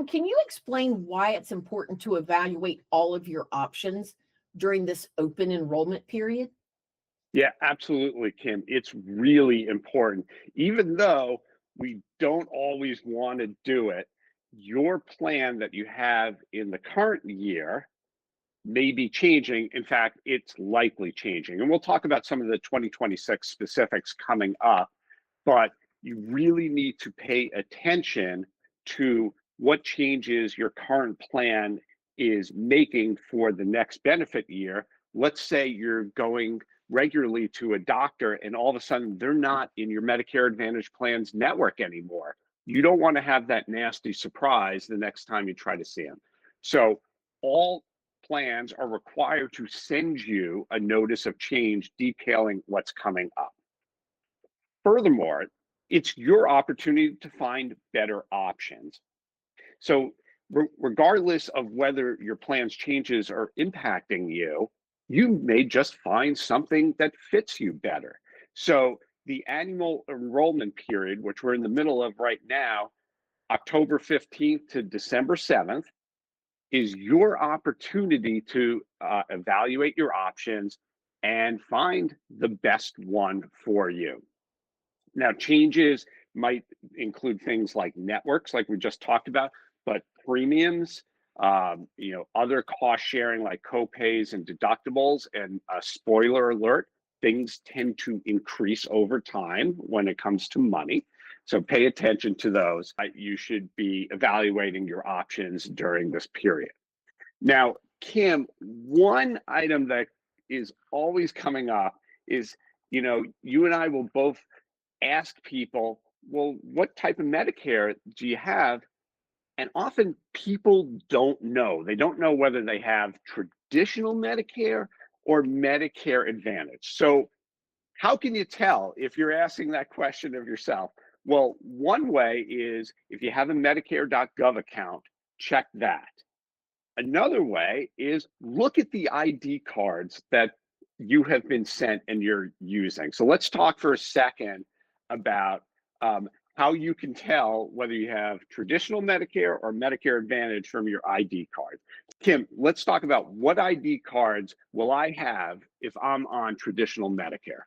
Kim, can you explain why it's important to evaluate all of your options during this open enrollment period? Yeah, absolutely, Kim. It's really important. Even though we don't always want to do it, your plan that you have in the current year may be changing. In fact, it's likely changing. And we'll talk about some of the 2026 specifics coming up, but you really need to pay attention to what changes your current plan is making for the next benefit year. Let's say you're going regularly to a doctor and all of a sudden they're not in your Medicare Advantage plan's network anymore. You don't want to have that nasty surprise the next time you try to see them. So all plans are required to send you a notice of change detailing what's coming up. Furthermore, it's your opportunity to find better options. So regardless of whether your plan's changes are impacting you, you may just find something that fits you better. So the annual enrollment period, which we're in the middle of right now, October 15th to December 7th, is your opportunity to evaluate your options and find the best one for you. Now, changes might include things like networks, like we just talked about, but premiums, other cost sharing like copays and deductibles, and spoiler alert, things tend to increase over time when it comes to money. So pay attention to those. You should be evaluating your options during this period. Now, Kim, one item that is always coming up is, you and I will both ask people, well, what type of Medicare do you have? And often people don't know. They don't know whether they have traditional Medicare or Medicare Advantage. So how can you tell if you're asking that question of yourself? Well, one way is if you have a Medicare.gov account, check that. Another way is look at the ID cards that you have been sent and you're using. So let's talk for a second about how you can tell whether you have traditional Medicare or Medicare Advantage from your ID card. Kim, let's talk about what ID cards will I have if I'm on traditional Medicare?